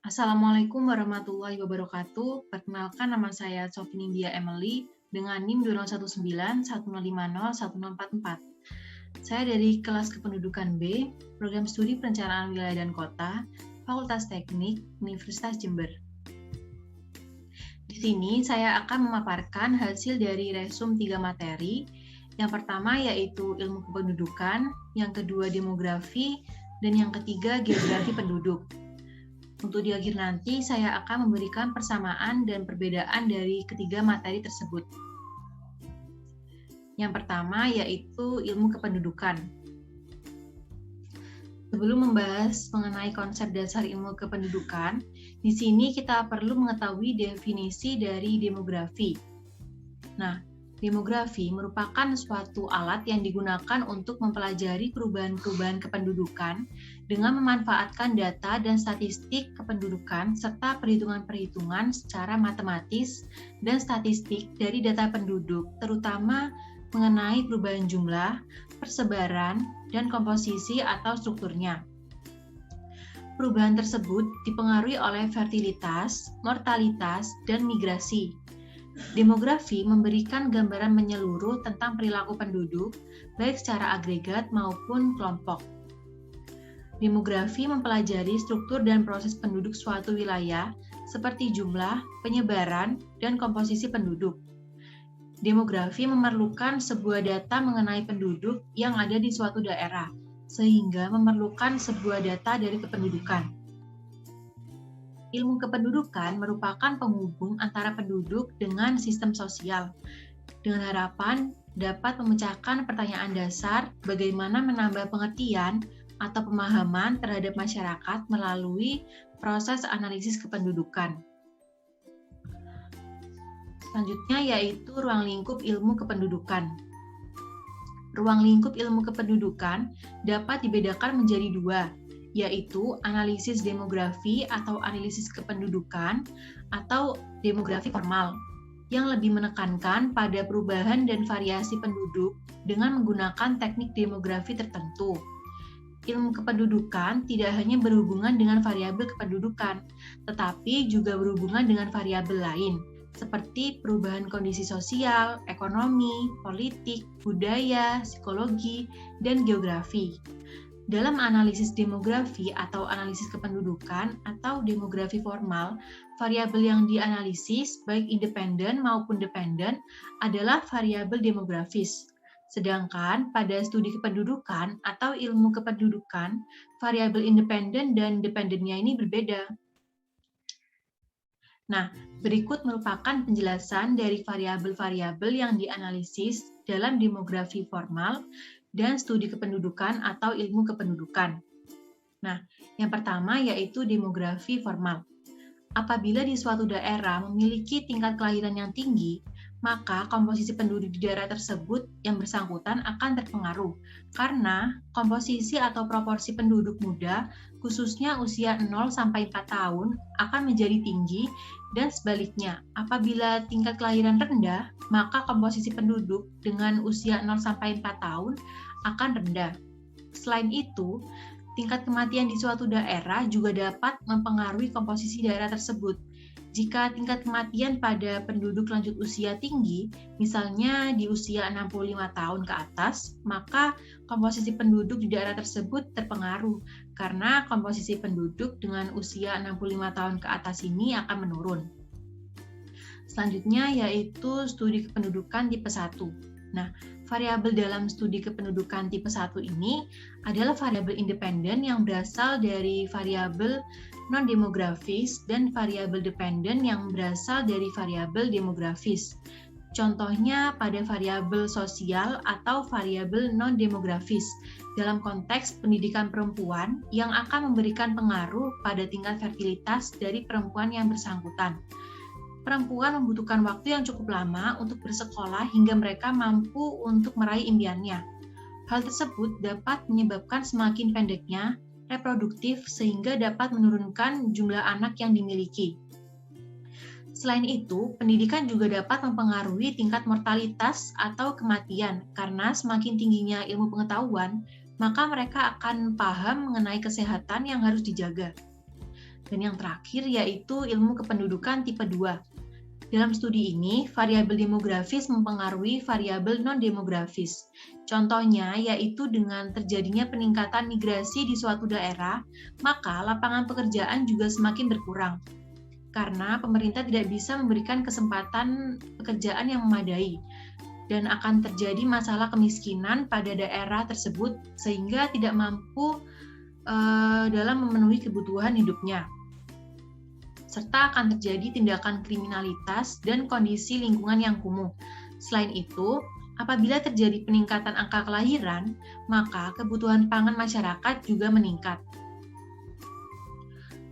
Assalamualaikum warahmatullahi wabarakatuh. Perkenalkan, nama saya Sofinindia Emily dengan NIM 20910501044. Saya dari kelas kependudukan B, Program Studi Perencanaan Wilayah dan Kota, Fakultas Teknik, Universitas Jember. Di sini saya akan memaparkan hasil dari resum 3 materi. Yang pertama yaitu ilmu kependudukan, yang kedua demografi, dan yang ketiga geografi penduduk. Untuk di akhir nanti, saya akan memberikan persamaan dan perbedaan dari ketiga materi tersebut. Yang pertama yaitu ilmu kependudukan. Sebelum membahas mengenai konsep dasar ilmu kependudukan, di sini kita perlu mengetahui definisi dari demografi. Nah, demografi merupakan suatu alat yang digunakan untuk mempelajari perubahan-perubahan kependudukan dengan memanfaatkan data dan statistik kependudukan serta perhitungan-perhitungan secara matematis dan statistik dari data penduduk, terutama mengenai perubahan jumlah, persebaran, dan komposisi atau strukturnya. Perubahan tersebut dipengaruhi oleh fertilitas, mortalitas, dan migrasi. Demografi memberikan gambaran menyeluruh tentang perilaku penduduk, baik secara agregat maupun kelompok. Demografi mempelajari struktur dan proses penduduk suatu wilayah, seperti jumlah, penyebaran, dan komposisi penduduk. Demografi memerlukan sebuah data mengenai penduduk yang ada di suatu daerah, sehingga memerlukan sebuah data dari kependudukan. Ilmu kependudukan merupakan penghubung antara penduduk dengan sistem sosial, dengan harapan dapat memecahkan pertanyaan dasar bagaimana menambah pengertian atau pemahaman terhadap masyarakat melalui proses analisis kependudukan. Selanjutnya yaitu ruang lingkup ilmu kependudukan. Ruang lingkup ilmu kependudukan dapat dibedakan menjadi dua, yaitu analisis demografi atau analisis kependudukan atau demografi formal, yang lebih menekankan pada perubahan dan variasi penduduk dengan menggunakan teknik demografi tertentu. Ilmu kependudukan tidak hanya berhubungan dengan variabel kependudukan, tetapi juga berhubungan dengan variabel lain, seperti perubahan kondisi sosial, ekonomi, politik, budaya, psikologi, dan geografi. Dalam analisis demografi atau analisis kependudukan atau demografi formal, variabel yang dianalisis, baik independen maupun dependen, adalah variabel demografis. Sedangkan pada studi kependudukan atau ilmu kependudukan, variabel independen dan dependennya ini berbeda. Nah, berikut merupakan penjelasan dari variabel-variabel yang dianalisis dalam demografi formal dan studi kependudukan atau ilmu kependudukan. Nah, yang pertama yaitu demografi formal. Apabila di suatu daerah memiliki tingkat kelahiran yang tinggi, maka komposisi penduduk di daerah tersebut yang bersangkutan akan terpengaruh karena komposisi atau proporsi penduduk muda, khususnya usia 0 sampai 4 tahun, akan menjadi tinggi dan sebaliknya, apabila tingkat kelahiran rendah, maka komposisi penduduk dengan usia 0 sampai 4 tahun akan rendah. Selain itu, tingkat kematian di suatu daerah juga dapat mempengaruhi komposisi daerah tersebut. Jika tingkat kematian pada penduduk lanjut usia tinggi, misalnya di usia 65 tahun ke atas, maka komposisi penduduk di daerah tersebut terpengaruh karena komposisi penduduk dengan usia 65 tahun ke atas ini akan menurun. Selanjutnya yaitu studi kependudukan tipe 1. Nah, variabel dalam studi kependudukan tipe 1 ini adalah variabel independen yang berasal dari variabel non-demografis dan variabel dependen yang berasal dari variabel demografis. Contohnya pada variabel sosial atau variabel non-demografis dalam konteks pendidikan perempuan yang akan memberikan pengaruh pada tingkat fertilitas dari perempuan yang bersangkutan. Perempuan membutuhkan waktu yang cukup lama untuk bersekolah hingga mereka mampu untuk meraih impiannya. Hal tersebut dapat menyebabkan semakin pendeknya reproduktif sehingga dapat menurunkan jumlah anak yang dimiliki. Selain itu, pendidikan juga dapat mempengaruhi tingkat mortalitas atau kematian karena semakin tingginya ilmu pengetahuan, maka mereka akan paham mengenai kesehatan yang harus dijaga. Dan yang terakhir yaitu ilmu kependudukan tipe 2. Dalam studi ini, variabel demografis mempengaruhi variabel non-demografis. Contohnya yaitu dengan terjadinya peningkatan migrasi di suatu daerah, maka lapangan pekerjaan juga semakin berkurang. Karena pemerintah tidak bisa memberikan kesempatan pekerjaan yang memadai. Dan akan terjadi masalah kemiskinan pada daerah tersebut sehingga tidak mampu dalam memenuhi kebutuhan hidupnya. Serta akan terjadi tindakan kriminalitas dan kondisi lingkungan yang kumuh. Selain itu, apabila terjadi peningkatan angka kelahiran, maka kebutuhan pangan masyarakat juga meningkat.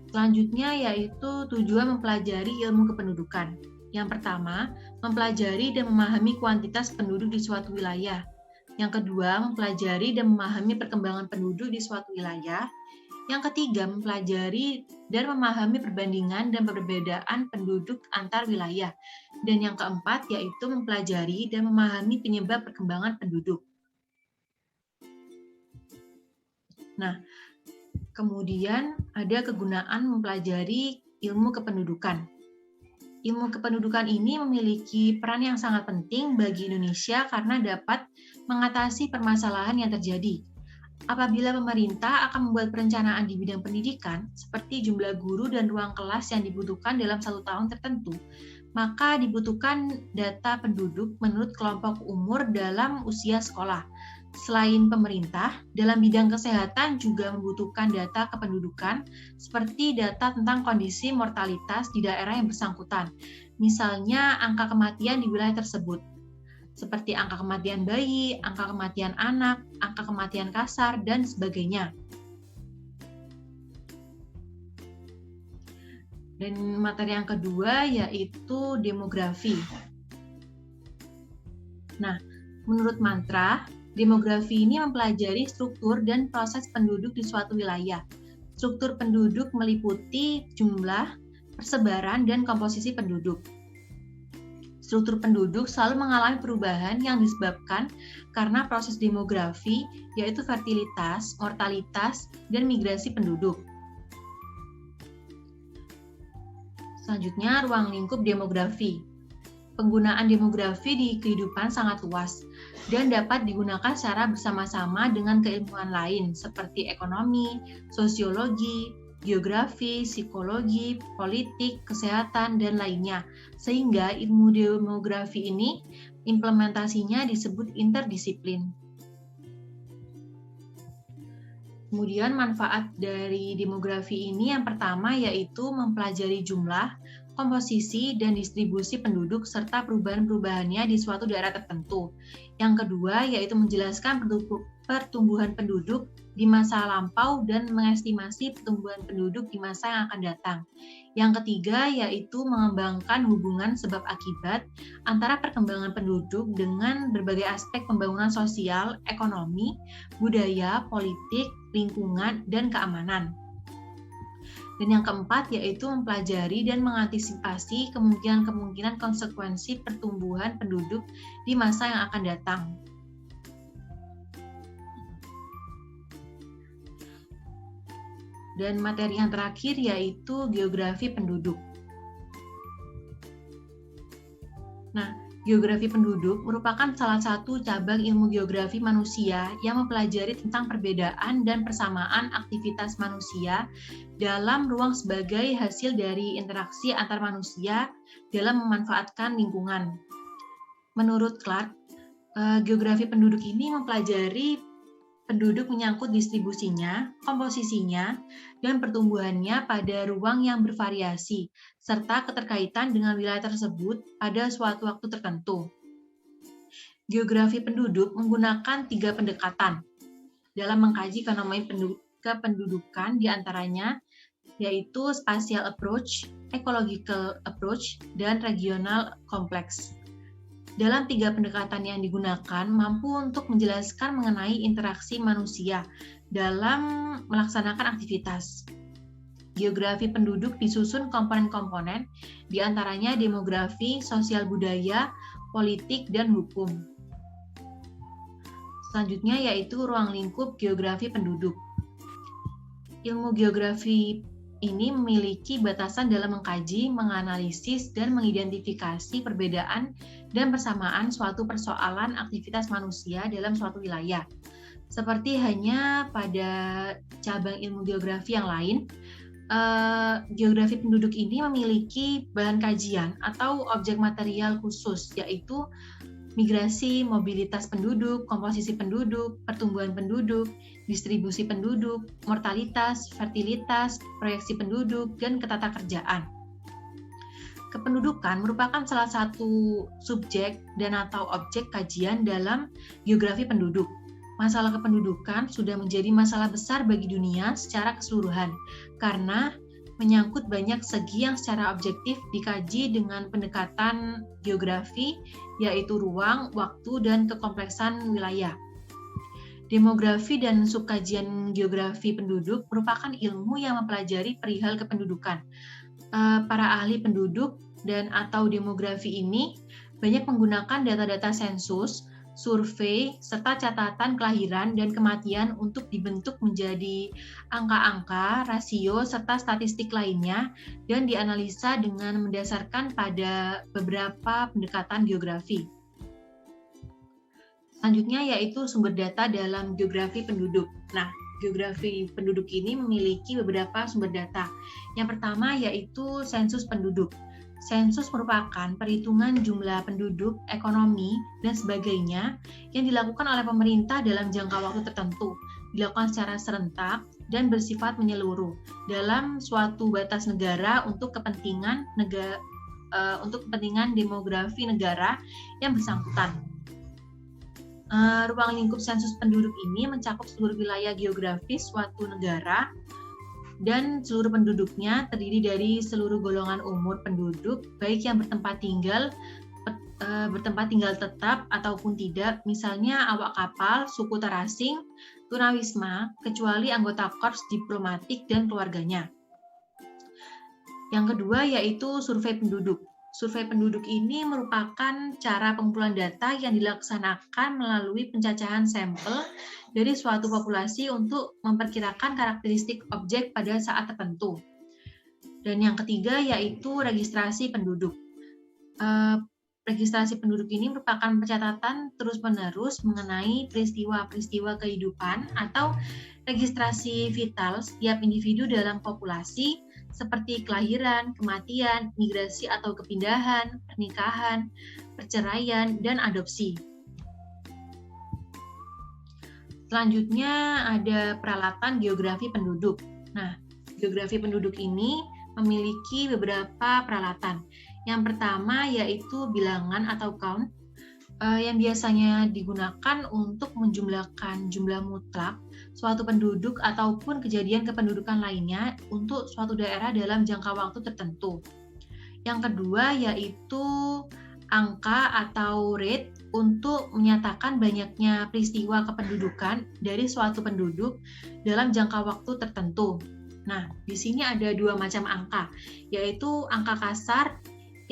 Selanjutnya yaitu tujuan mempelajari ilmu kependudukan. Yang pertama, mempelajari dan memahami kuantitas penduduk di suatu wilayah. Yang kedua, mempelajari dan memahami perkembangan penduduk di suatu wilayah. Yang ketiga, mempelajari dan memahami perbandingan dan perbedaan penduduk antar wilayah. Dan yang keempat, yaitu mempelajari dan memahami penyebab perkembangan penduduk. Nah, kemudian ada kegunaan mempelajari ilmu kependudukan. Ilmu kependudukan ini memiliki peran yang sangat penting bagi Indonesia karena dapat mengatasi permasalahan yang terjadi. Apabila pemerintah akan membuat perencanaan di bidang pendidikan, seperti jumlah guru dan ruang kelas yang dibutuhkan dalam 1 tahun tertentu, maka dibutuhkan data penduduk menurut kelompok umur dalam usia sekolah. Selain pemerintah, dalam bidang kesehatan juga membutuhkan data kependudukan, seperti data tentang kondisi mortalitas di daerah yang bersangkutan, misalnya angka kematian di wilayah tersebut, seperti angka kematian bayi, angka kematian anak, angka kematian kasar, dan sebagainya. Dan materi yang kedua yaitu demografi. Nah, menurut Mantra, demografi ini mempelajari struktur dan proses penduduk di suatu wilayah. Struktur penduduk meliputi jumlah, persebaran, dan komposisi penduduk. Struktur penduduk selalu mengalami perubahan yang disebabkan karena proses demografi, yaitu fertilitas, mortalitas, dan migrasi penduduk. Selanjutnya, ruang lingkup demografi. Penggunaan demografi di kehidupan sangat luas dan dapat digunakan secara bersama-sama dengan keilmuan lain seperti ekonomi, sosiologi, geografi, psikologi, politik, kesehatan, dan lainnya. Sehingga ilmu demografi ini implementasinya disebut interdisiplin. Kemudian manfaat dari demografi ini yang pertama yaitu mempelajari jumlah, komposisi, dan distribusi penduduk serta perubahan-perubahannya di suatu daerah tertentu. Yang kedua yaitu menjelaskan pertumbuhan penduduk di masa lampau dan mengestimasi pertumbuhan penduduk di masa yang akan datang. Yang ketiga yaitu mengembangkan hubungan sebab akibat antara perkembangan penduduk dengan berbagai aspek pembangunan sosial, ekonomi, budaya, politik, lingkungan, dan keamanan. Dan yang keempat yaitu mempelajari dan mengantisipasi kemungkinan-kemungkinan konsekuensi pertumbuhan penduduk di masa yang akan datang. Dan materi yang terakhir yaitu geografi penduduk. Nah, geografi penduduk merupakan salah satu cabang ilmu geografi manusia yang mempelajari tentang perbedaan dan persamaan aktivitas manusia dalam ruang sebagai hasil dari interaksi antar manusia dalam memanfaatkan lingkungan. Menurut Clark, geografi penduduk ini mempelajari penduduk menyangkut distribusinya, komposisinya, dan pertumbuhannya pada ruang yang bervariasi, serta keterkaitan dengan wilayah tersebut pada suatu waktu tertentu. Geografi penduduk menggunakan 3 pendekatan dalam mengkaji fenomena kependudukan, diantaranya yaitu spatial approach, ecological approach, dan regional complex. Dalam 3 pendekatan yang digunakan mampu untuk menjelaskan mengenai interaksi manusia dalam melaksanakan aktivitas. Geografi penduduk disusun komponen-komponen, diantaranya demografi, sosial budaya, politik, dan hukum. Selanjutnya yaitu ruang lingkup geografi penduduk. Ilmu geografi ini memiliki batasan dalam mengkaji, menganalisis, dan mengidentifikasi perbedaan dan persamaan suatu persoalan aktivitas manusia dalam suatu wilayah. Seperti hanya pada cabang ilmu geografi yang lain, geografi penduduk ini memiliki bahan kajian atau objek material khusus, yaitu migrasi, mobilitas penduduk, komposisi penduduk, pertumbuhan penduduk, distribusi penduduk, mortalitas, fertilitas, proyeksi penduduk, dan ketatakerjaan. Kependudukan merupakan salah satu subjek dan atau objek kajian dalam geografi penduduk. Masalah kependudukan sudah menjadi masalah besar bagi dunia secara keseluruhan karena menyangkut banyak segi yang secara objektif dikaji dengan pendekatan geografi, yaitu ruang, waktu, dan kekompleksan wilayah. Demografi dan subkajian geografi penduduk merupakan ilmu yang mempelajari perihal kependudukan. Para ahli penduduk dan atau demografi ini banyak menggunakan data-data sensus, survei, serta catatan kelahiran dan kematian untuk dibentuk menjadi angka-angka, rasio, serta statistik lainnya dan dianalisa dengan mendasarkan pada beberapa pendekatan geografi. Selanjutnya yaitu sumber data dalam geografi penduduk. Nah, geografi penduduk ini memiliki beberapa sumber data. Yang pertama yaitu sensus penduduk. Sensus merupakan perhitungan jumlah penduduk, ekonomi, dan sebagainya yang dilakukan oleh pemerintah dalam jangka waktu tertentu, dilakukan secara serentak dan bersifat menyeluruh dalam suatu batas negara untuk kepentingan demografi negara yang bersangkutan. Ruang lingkup sensus penduduk ini mencakup seluruh wilayah geografis suatu negara dan seluruh penduduknya terdiri dari seluruh golongan umur penduduk, baik yang bertempat tinggal tetap ataupun tidak, misalnya awak kapal, suku terasing, tunawisma, kecuali anggota korps diplomatik dan keluarganya. Yang kedua yaitu survei penduduk. Survei penduduk ini merupakan cara pengumpulan data yang dilaksanakan melalui pencacahan sampel dari suatu populasi untuk memperkirakan karakteristik objek pada saat tertentu. Dan yang ketiga yaitu registrasi penduduk. Registrasi penduduk ini merupakan pencatatan terus-menerus mengenai peristiwa-peristiwa kehidupan atau registrasi vital setiap individu dalam populasi seperti kelahiran, kematian, migrasi atau kepindahan, pernikahan, perceraian, dan adopsi. Selanjutnya ada peralatan geografi penduduk. Nah, geografi penduduk ini memiliki beberapa peralatan. Yang pertama yaitu bilangan atau count, yang biasanya digunakan untuk menjumlahkan jumlah mutlak suatu penduduk ataupun kejadian kependudukan lainnya untuk suatu daerah dalam jangka waktu tertentu. Yang kedua yaitu angka atau rate untuk menyatakan banyaknya peristiwa kependudukan dari suatu penduduk dalam jangka waktu tertentu. Nah, di sini ada dua macam angka, yaitu angka kasar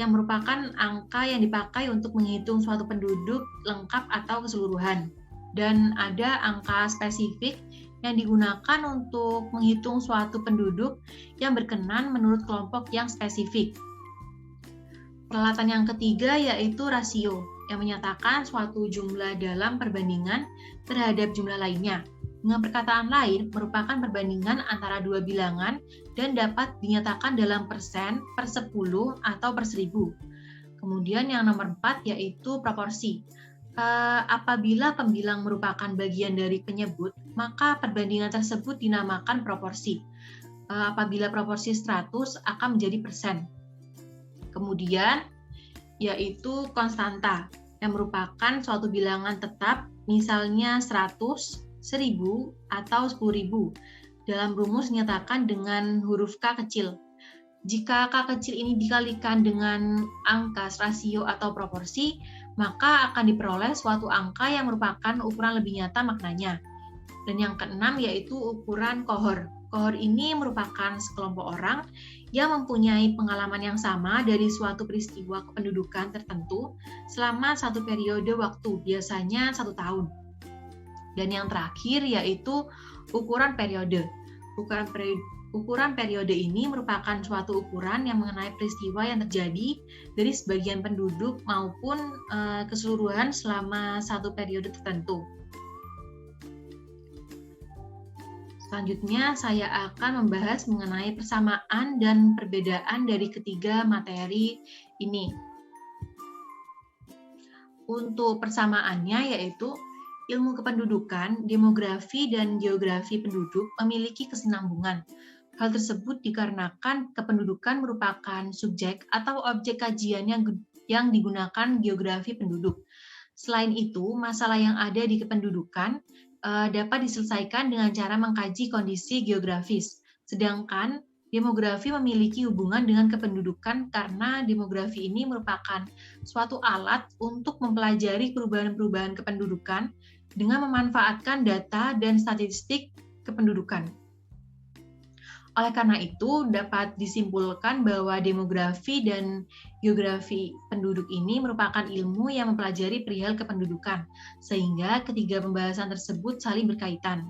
yang merupakan angka yang dipakai untuk menghitung suatu penduduk lengkap atau keseluruhan. Dan ada angka spesifik yang digunakan untuk menghitung suatu penduduk yang berkenan menurut kelompok yang spesifik. Peralatan yang ketiga yaitu rasio, yang menyatakan suatu jumlah dalam perbandingan terhadap jumlah lainnya. Dengan perkataan lain, merupakan perbandingan antara dua bilangan dan dapat dinyatakan dalam persen, per 10, atau per 1000. Kemudian yang nomor 4 yaitu proporsi. Apabila pembilang merupakan bagian dari penyebut, maka perbandingan tersebut dinamakan proporsi. Apabila proporsi 100 akan menjadi persen. Kemudian yaitu konstanta, yang merupakan suatu bilangan tetap, misalnya 100, 1000, atau 10.000. Dalam rumus dinyatakan dengan huruf K kecil. Jika K kecil ini dikalikan dengan angka rasio atau proporsi, maka akan diperoleh suatu angka yang merupakan ukuran lebih nyata maknanya. Dan yang keenam yaitu ukuran kohor. Kohor ini merupakan sekelompok orang yang mempunyai pengalaman yang sama dari suatu peristiwa kependudukan tertentu selama satu periode waktu, biasanya 1 tahun. Dan yang terakhir yaitu ukuran periode. Ukuran periode ini merupakan suatu ukuran yang mengenai peristiwa yang terjadi dari sebagian penduduk maupun keseluruhan selama satu periode tertentu. Selanjutnya, saya akan membahas mengenai persamaan dan perbedaan dari ketiga materi ini. Untuk persamaannya yaitu ilmu kependudukan, demografi, dan geografi penduduk memiliki kesinambungan. Hal tersebut dikarenakan kependudukan merupakan subjek atau objek kajian yang digunakan geografi penduduk. Selain itu, masalah yang ada di kependudukan dapat diselesaikan dengan cara mengkaji kondisi geografis. Sedangkan demografi memiliki hubungan dengan kependudukan karena demografi ini merupakan suatu alat untuk mempelajari perubahan-perubahan kependudukan dengan memanfaatkan data dan statistik kependudukan. Oleh karena itu, dapat disimpulkan bahwa demografi dan geografi penduduk ini merupakan ilmu yang mempelajari perihal kependudukan, sehingga ketiga pembahasan tersebut saling berkaitan.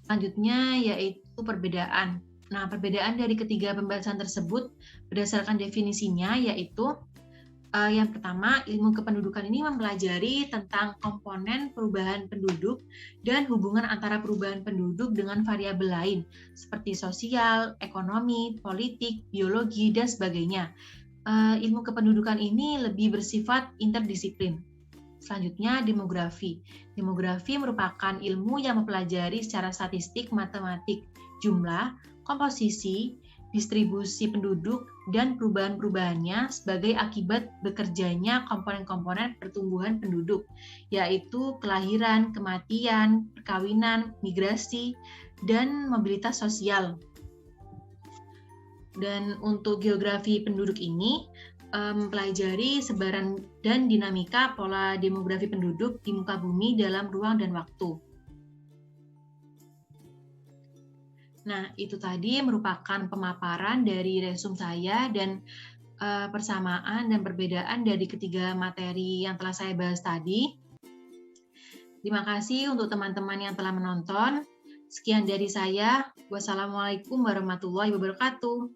Selanjutnya yaitu perbedaan. Nah, perbedaan dari ketiga pembahasan tersebut berdasarkan definisinya yaitu yang pertama, ilmu kependudukan ini mempelajari tentang komponen perubahan penduduk dan hubungan antara perubahan penduduk dengan variabel lain, seperti sosial, ekonomi, politik, biologi, dan sebagainya. Ilmu kependudukan ini lebih bersifat interdisiplin. Selanjutnya, demografi. Demografi merupakan ilmu yang mempelajari secara statistik matematik jumlah, komposisi, distribusi penduduk, dan perubahan-perubahannya sebagai akibat bekerjanya komponen-komponen pertumbuhan penduduk, yaitu kelahiran, kematian, perkawinan, migrasi, dan mobilitas sosial. Dan untuk geografi penduduk ini, mempelajari sebaran dan dinamika pola demografi penduduk di muka bumi dalam ruang dan waktu. Nah, itu tadi merupakan pemaparan dari resume saya dan persamaan dan perbedaan dari ketiga materi yang telah saya bahas tadi. Terima kasih untuk teman-teman yang telah menonton. Sekian dari saya. Wassalamualaikum warahmatullahi wabarakatuh.